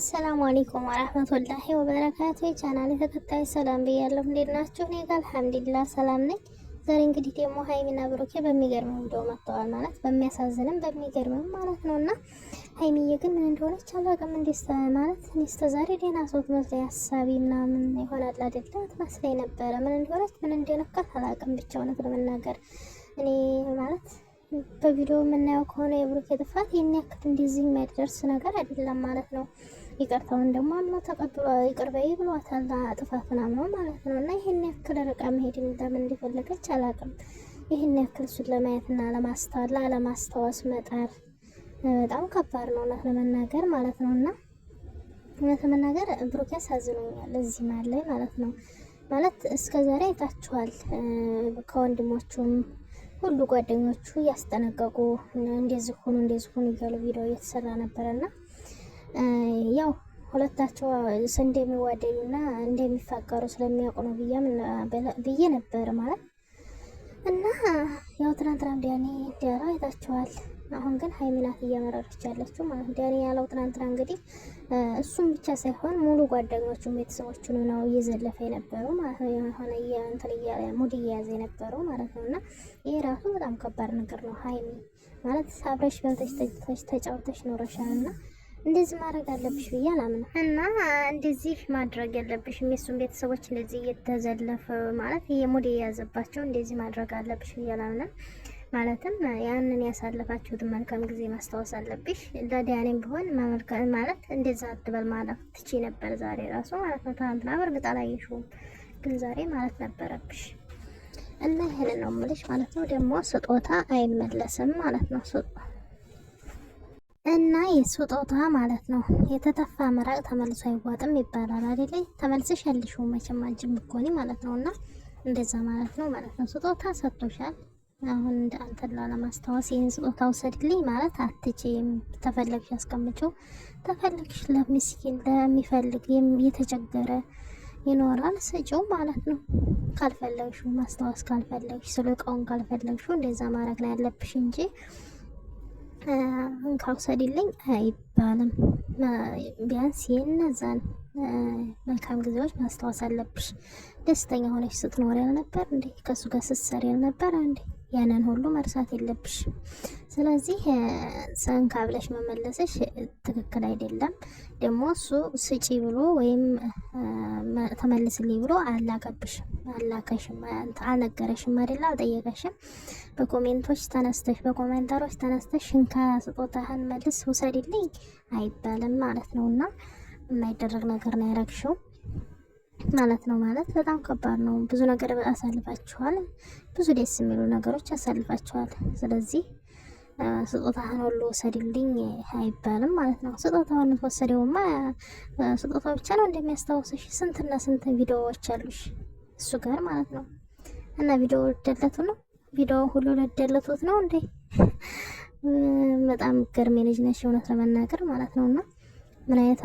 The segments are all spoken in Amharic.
አሰላሙ አለይኩም ወራህመቱላሂ ወበረካቱ። የቻናሌ ተከታይ ሰላም ብያለሁ። እንዴት ናችሁ? እኔ ጋር አልሐምዱሊላህ ሰላም ነኝ። ዛሬ እንግዲህ ደግሞ ሀይሚና ብሩኬ በሚገርም ቪዲዮ መጥተዋል ማለት በሚያሳዝንም በሚገርምም ማለት ነውና ሀይሚዬ ግን ምን እንደሆነች አላውቅም። እንዴት ማለት እኔ እስከ ዛሬ ደህና ሰው ትመስለኝ ሀሳቢ ምናምን ይሆናል አይደለ ትመስለኝ ነበረ። ምን እንደሆነች ምን እንደነካት አላውቅም። ብቻ እውነት ለመናገር እኔ ማለት በቪዲዮ የምናየው ከሆነ የብሩኬ ጥፋት ይህን ያክል እንደዚህ የሚያደርስ ነገር አይደለም ማለት ነው። ይቅርታውን ደግሞ አምኖ ተቀብሎ ይቅር በይ ብሏታል። ጥፋት ምናምን ማለት ነው። እና ይህን ያክል ርቃ መሄድን ለምን እንደፈለገች አላውቅም። ይህን ያክል እሱን ለማየትና ለማስታወስ መጣር በጣም ከባድ ነው እውነት ለመናገር ማለት ነው። እና እውነት ለመናገር ብሩኬ ያሳዝኖኛል እዚህ ላይ ማለት ነው። ማለት እስከ ዛሬ አይታችኋል ከወንድሞቹም ሁሉ ጓደኞቹ ያስጠነቀቁ እንደዚህ ሆኑ እያሉ ቪዲዮ እየተሰራ ነበረና ያው ሁለታቸው እንደሚዋደዱና እንደሚፋቀሩ ስለሚያውቁ ነው ብዬ ነበር ማለት እና ያው ትናንትና ዳኒ ዳራ አይታችኋል። አሁን ግን ሀይሚ ናት እየመረረች ያለችው ማለት ዳኒ ያለው ትናንትና እንግዲህ እሱም ብቻ ሳይሆን ሙሉ ጓደኞቹም ቤተሰቦቹን ነው እየዘለፈ የነበረው ማለት ነው። የሆነ እንትን እያለ ሙድ እየያዘ የነበረው ማለት ነው። እና ይሄ ራሱ በጣም ከባድ ነገር ነው። ሀይሚ ማለት አብረሽ በልተሽ ተጫውተሽ ኖረሻል እና እንደዚህ ማድረግ አለብሽ ብዬ አላምንም። እና እንደዚህ ማድረግ ያለብሽም የእሱን ቤተሰቦች እንደዚህ እየተዘለፈ ማለት የሙድ የያዘባቸው እንደዚህ ማድረግ አለብሽ ብዬ አላምንም። ማለትም ያንን ያሳለፋችሁትን መልካም ጊዜ ማስታወስ አለብሽ። ለዳኒም ቢሆን ማለት እንደዛ አትበል ማለት ትቺ ነበር ዛሬ ራሱ ማለት ነው። ትናንትና በእርግጥ አላየሽውም፣ ግን ዛሬ ማለት ነበረብሽ። እና ይሄን ነው የምልሽ ማለት ነው። ደግሞ ስጦታ አይመለስም ማለት ነው። እና የስጦታ ማለት ነው የተተፋ መራቅ ተመልሶ አይዋጥም ይባላል አይደል? ተመልሰሽ ያልሽው መቼም አንቺም ብትሆኚ ማለት ነው። እና እንደዛ ማለት ነው ስጦታ ሰጥቶሻል። አሁን እንደ አንተን ለማስታወስ ይህን ስጦታ ውሰድልኝ ማለት አትችይም። ተፈለግሽ አስቀምጪው፣ ተፈለግሽ ለሚስኪን ለሚፈልግ የተቸገረ ይኖራል ስጪው ማለት ነው። ካልፈለግሽው ማስታወስ ካልፈለግሽ ስልቃውን ካልፈለግሽው እንደዛ ማድረግ ነው ያለብሽ እንጂ እንካውሰድልኝ አይባልም። ቢያንስ የነዛን መልካም ጊዜዎች ማስታወስ አለብሽ። ደስተኛ ሆነሽ ስትኖር ያልነበር እንዴ? ከሱ ጋር ስትሰሪ ያልነበር እንዴ? ያንን ሁሉ መርሳት የለብሽ። ስለዚህ ሰንካ ብለሽ መመለስሽ ትክክል አይደለም። ደግሞ እሱ ስጪ ብሎ ወይም ተመልስልኝ ብሎ አላከሽም፣ አልነገረሽም አይደል? አልጠየቀሽም። በኮሜንታሮች ተነስተሽ እንካ ስጦታህን መልስ ውሰድልኝ አይባልም ማለት ነው። እና የማይደረግ ነገር ነው ያረግሽው ማለት ነው። ማለት በጣም ከባድ ነው። ብዙ ነገር አሳልፋችኋል። ብዙ ደስ የሚሉ ነገሮች አሳልፋችኋል። ስለዚህ ስጦታህን ሁሉ ወሰድልኝ አይባልም ማለት ነው። ስጦታውን ወሰደውማ ስጦታው ብቻ ነው እንደሚያስታውስሽ። ስንትና ስንት ቪዲዮዎች አሉሽ እሱ ጋር ማለት ነው። እና ቪዲዮ ልደለቱ ነው፣ ቪዲዮ ሁሉ ልደለቱት ነው እንዴ? በጣም ገርሜ ልጅ ነሽ እውነት ለመናገር ማለት ነው። እና ምን አይነት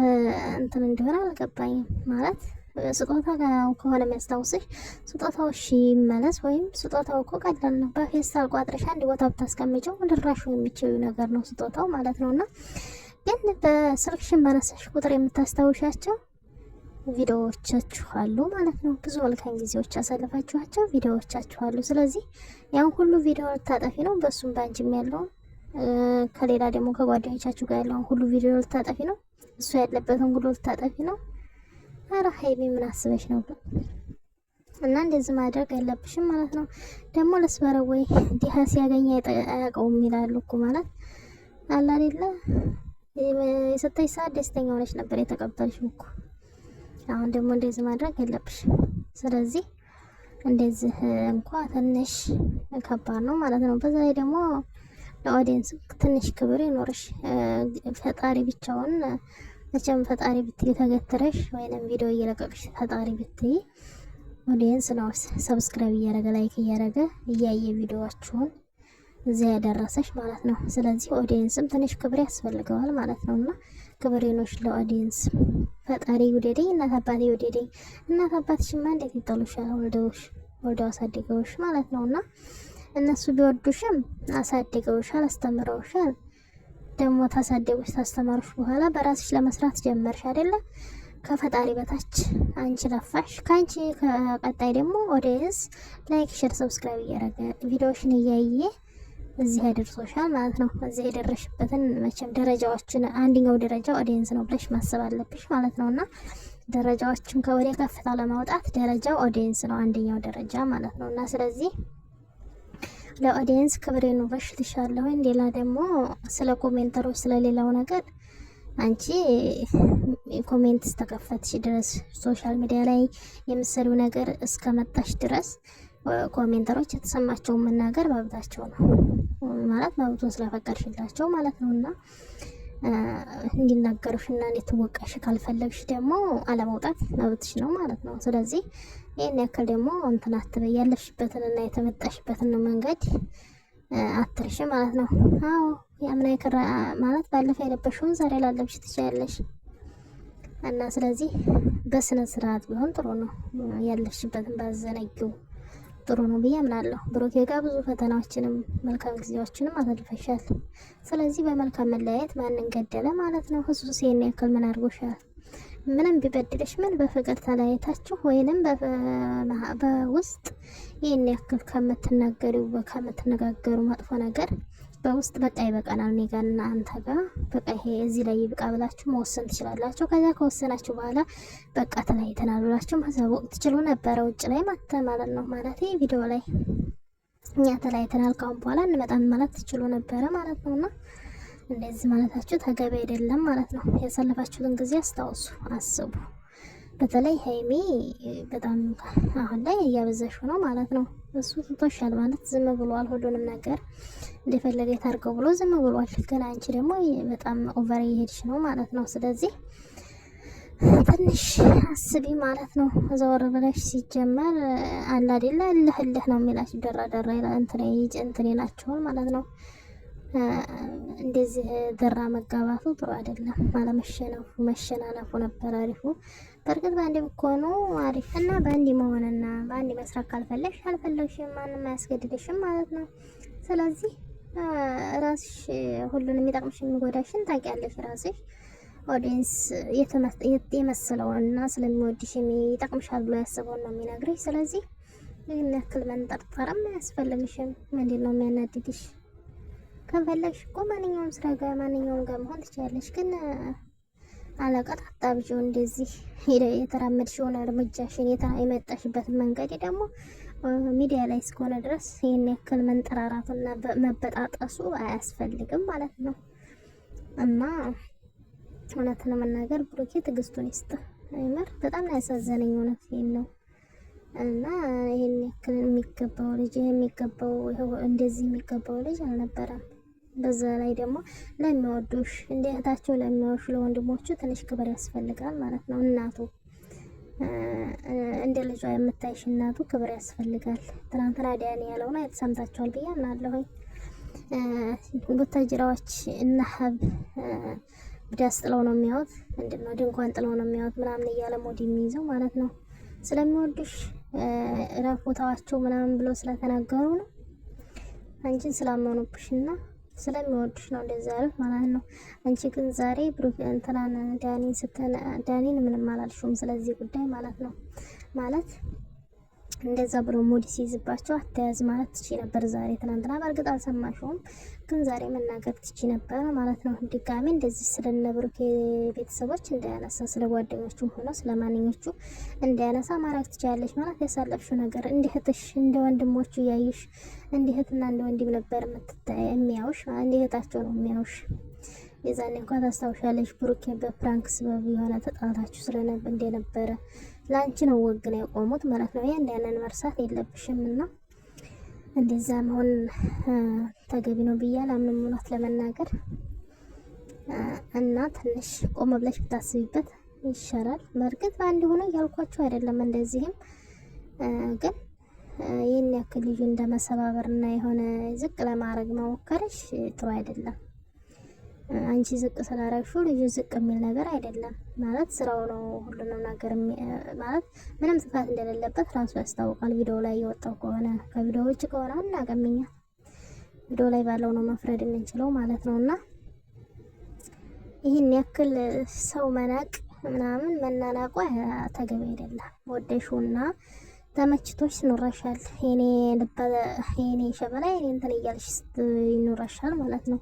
እንትን እንደሆነ አልገባኝም ማለት ስጦታ ከሆነ የሚያስታውስሽ ስጦታው እሺ ይመለስ። ወይም ስጦታው እኮ ቀላል ነው። በፌስታል ቋጥረሽ አንድ ቦታ ብታስቀምጪው ድራሹ የሚችሉ ነገር ነው ስጦታው ማለት ነው። እና ግን በስልክሽን በነሳሽ ቁጥር የምታስታውሻቸው ቪዲዮዎቻችሁ አሉ ማለት ነው። ብዙ መልካም ጊዜዎች ያሳለፋችኋቸው ቪዲዮዎቻችሁ አሉ። ስለዚህ ያን ሁሉ ቪዲዮ ልታጠፊ ነው። በሱም ባንጅም ያለውን ከሌላ ደግሞ ከጓደኞቻችሁ ጋር ያለውን ሁሉ ቪዲዮ ልታጠፊ ነው። እሱ ያለበትን ሁሉ ልታጠፊ ነው። አረ ሀይሚ ምን አስበሽ ነው? እና እንደዚህ ማድረግ ያለብሽም ማለት ነው። ደግሞ ለስበረው ወይ ዲሃ ሲያገኝ አያውቀውም ይላሉ እኮ ማለት አለ አይደለ? የሰጠሽ ሰዓት ደስተኛ ሆነሽ ነበር የተቀበልሽው እኮ። አሁን ደግሞ እንደዚህ ማድረግ ያለብሽ። ስለዚህ እንደዚህ እንኳ ትንሽ ከባድ ነው ማለት ነው። በዛ ላይ ደግሞ ለኦዲየንስ ትንሽ ክብር ይኖርሽ። ፈጣሪ ብቻውን መቼም ፈጣሪ ብትይ ተገትረሽ ወይንም ቪዲዮ እየለቀቅሽ ፈጣሪ ብትይ ኦዲየንስ ነው ሰብስክራይብ እያደረገ ላይክ እያደረገ እያየ ቪዲዮዋችሁን እዚያ ያደረሰሽ ማለት ነው። ስለዚህ ኦዲየንስም ትንሽ ክብር ያስፈልገዋል ማለት ነው። እና ክብር ይኖርሽ ለኦዲየንስ። ፈጣሪ ውደደኝ፣ እናት አባቴ ውደደኝ። እናት አባትሽማ እንዴት ይጠሉሻል? ወልደው አሳድገውሽ ማለት ነው። እና እነሱ ቢወዱሽም አሳድገውሻል፣ አስተምረውሻል። ደግሞ ታሳደጉሽ ታስተማሩሽ በኋላ በራስሽ ለመስራት ጀመርሽ አይደለ? ከፈጣሪ በታች አንቺ ለፋሽ። ከአንቺ ከቀጣይ ደግሞ ኦዲየንስ ላይክ፣ ሼር፣ ሰብስክራይብ እያደረገ ቪዲዮዎችን እያየ እዚህ ያደርሶሻል ማለት ነው። እዚህ የደረሽበትን መቼም ደረጃዎችን አንደኛው ደረጃ ኦዲየንስ ነው ብለሽ ማሰብ አለብሽ ማለት ነውና ደረጃዎችን ከወደ ከፍታ ለማውጣት ደረጃው ኦዲየንስ ነው አንደኛው ደረጃ ማለት ነውና ስለዚህ ለኦዲየንስ ክብሬ ኑሮሽ ልሻለሁ። ሌላ ደግሞ ስለ ኮሜንተሮች ስለሌላው ነገር አንቺ ኮሜንት እስተከፈትሽ ድረስ ሶሻል ሚዲያ ላይ የምትሰሪው ነገር እስከመጣሽ ድረስ ኮሜንተሮች የተሰማቸውን መናገር መብታቸው ነው ማለት መብቱን ስለፈቀድሽላቸው ማለት ነውና እንዲናገሩሽና እንድትወቀሽ ካልፈለግሽ ደግሞ አለመውጣት መብትሽ ነው ማለት ነው። ስለዚህ ይሄን ያክል ደግሞ እንትን አትበይ። ያለፍሽበትንና የተመጣሽበትን መንገድ አትርሽ ማለት ነው። አዎ ያምና ይከራ ማለት ባለፈ የለበሽውን ዛሬ ላለብሽ ትችያለሽ እና ስለዚህ በስነ ስርዓት ቢሆን ጥሩ ነው። ያለፍሽበትን ባዘነጊው ጥሩ ነው ብዬ አምናለሁ። ብሩኬ ጋር ብዙ ፈተናዎችንም መልካም ጊዜዎችንም አሳልፈሻል። ስለዚህ በመልካም መለያየት ማንን ገደለ ማለት ነው። እሱስ ይሄን ያክል ምን አድርጎሻል? ምንም ቢበድልሽ ምን በፍቅር ተለያይታችሁ ወይንም በውስጥ ይሄን ያክል ከምትናገሪው ከምትነጋገሩ መጥፎ ነገር በውስጥ በቃ ይበቃናል፣ እኔ ጋርና አንተ ጋር በቃ ይሄ እዚህ ላይ ይብቃ ብላችሁ መወሰን ትችላላችሁ። ከዛ ከወሰናችሁ በኋላ በቃ ተለያይተናል ብላችሁ ማሳወቅ ትችሉ ነበረ፣ ውጭ ላይ ማለት ነው። ማለት ቪዲዮ ላይ እኛ ተለያይተናል ካሁን በኋላ እንመጣን ማለት ትችሉ ነበረ ማለት ነውና እንደዚህ ማለታችሁ ተገቢ አይደለም ማለት ነው። ያሳለፋችሁትን ጊዜ አስታውሱ፣ አስቡ። በተለይ ሀይሚ በጣም አሁን ላይ እያበዛሽ ነው ማለት ነው። እሱ ትቶሻል ማለት ዝም ብሏል፣ ሁሉንም ነገር እንደፈለገ ታርገው ብሎ ዝም ብሏል። ግን አንቺ ደግሞ በጣም ኦቨር እየሄድሽ ነው ማለት ነው። ስለዚህ ትንሽ አስቢ ማለት ነው። ዘወር ብለሽ ሲጀመር አለ አይደለ እልህ ነው የሚላችሁ ደራ እንትን ይላችኋል ማለት ነው። እንደዚህ ደራ መጋባቱ ጥሩ አይደለም። መሸናነፉ ነበር አሪፉ። በእርግጥ በአንድ ብኮኑ አሪፍ እና በአንድ መሆንና በአንድ መስራት ካልፈለግሽ አልፈለግሽም፣ ማንም አያስገድድሽም ማለት ነው። ስለዚህ ራስሽ ሁሉን የሚጠቅምሽ የሚጎዳሽን ታውቂያለሽ። ራስሽ ኦዲየንስ የመሰለውን እና ስለሚወድሽ የሚጠቅምሻል ብሎ ያስበውን ነው የሚነግርሽ። ስለዚህ ይህን ያክል መንጠርጠርም አያስፈልግሽም። ምንድን ነው የሚያናድድሽ? ከፈለግሽ እኮ ማንኛውም ስራ ጋር ማንኛውም ጋር መሆን ትችላለሽ። ግን አለቀጥ አጣብቂው እንደዚህ የተራመድሽውን እርምጃሽን የመጣሽበትን መንገድ ደግሞ ሚዲያ ላይ እስከሆነ ድረስ ይህን ያክል መንጠራራቱና መበጣጠሱ አያስፈልግም ማለት ነው። እና እውነት ለመናገር ብሩኬ ትዕግስቱን ይስጥ። አይመር በጣም ነው ያሳዘነኝ። እውነት ይሄን ነው እና ይሄን ያክል የሚገባው ልጅ እንደዚህ የሚገባው ልጅ አልነበረም። በዛ ላይ ደግሞ ለሚወዱሽ እንደ እህታቸው ለሚያዩሽ ለወንድሞቹ ትንሽ ክብር ያስፈልጋል ማለት ነው። እናቱ እንደ ልጇ የምታይሽ እናቱ ክብር ያስፈልጋል። ትናንትና ዳኒ ያለውን አይተሰምታችኋል ብዬ አምናለሁ። ቡታጅራዎች እና ሀብ ብዳስ ጥለው ነው የሚያዩት፣ ምንድነው ድንኳን ጥለው ነው የሚያዩት ምናምን እያለ ሞድ የሚይዘው ማለት ነው። ስለሚወዱሽ ራፎታዋቸው ምናምን ብሎ ስለተናገሩ ነው። አንቺን ስላመኑብሽና ስለሚወዱሽ ነው እንደዛ ያሉት ማለት ነው። አንቺ ግን ዛሬ ብሩክ እንትናን ዳኒን ምንም አላልሽውም ስለዚህ ጉዳይ ማለት ነው። ማለት እንደዛ ብሎ ሙድ ሲይዝባቸው አተያዝ ማለት ትቺ ነበር ዛሬ። ትናንትና በእርግጥ አልሰማሽውም፣ ግን ዛሬ መናገር ትቺ ነበር ማለት ነው። ድጋሜ እንደዚህ ስለነ ብሩክ ቤተሰቦች እንዳያነሳ፣ ስለ ጓደኞቹም ሆነ ስለ ማንኞቹ እንዳያነሳ ማድረግ ትችላለሽ ማለት ያሳለፍሽው ነገር እንደ እህትሽ እንደ ወንድሞቹ እያዩሽ እንደ እህትና እንደ ወንድም ነበር የሚያዩሽ፣ እንደ እህታቸው ነው የሚያዩሽ። የዛኔ እንኳን ታስታውሻለሽ ብሩክ በፕራንክ ስበብ የሆነ ተጣላችሁ ስለነበር እንደነበረ ላንቺ ነው ወግ ነው የቆሙት ማለት ነው። ያንን መርሳት የለብሽም እና እንደዛ መሆን ተገቢ ነው ብያለሁ አምንም እውነት ለመናገር እና ትንሽ ቆም ብለሽ ብታስቢበት ይሻላል። በእርግጥ በአንድ ሆነ ያልኳችሁ አይደለም፣ እንደዚህም ግን ይህን ያክል ልጁ እንደመሰባበርና የሆነ ዝቅ ለማድረግ መሞከርሽ ጥሩ አይደለም። አንቺ ዝቅ ስላረግሽው ልጁ ዝቅ የሚል ነገር አይደለም ማለት ስራው ነው። ሁሉንም ነገር ማለት ምንም ጥፋት እንደሌለበት ራሱ ያስታውቃል። ቪዲዮ ላይ የወጣው ከሆነ ከቪዲዮ ውጭ ከሆነ አናገምኛ ቪዲዮ ላይ ባለው ነው መፍረድ የምንችለው ማለት ነውና ይህን ያክል ሰው መናቅ ምናምን መናናቋ ተገቢ አይደለም። ወደሹና ተመችቶሽ ኑረሻል። የኔ ሸበላ የኔ እንትን እያልሽ ይኑረሻል ማለት ነው።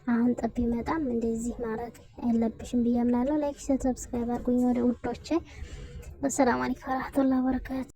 አሁን ጠብ ይመጣም እንደዚህ ማድረግ አይለብሽም ብዬ አምናለሁ። ላይክ ሰብስክራይብ አድርጉኝ ወደ ውዶቼ። ወሰላሙ አለይኩም ወራህመቱላሂ ወበረካቱ።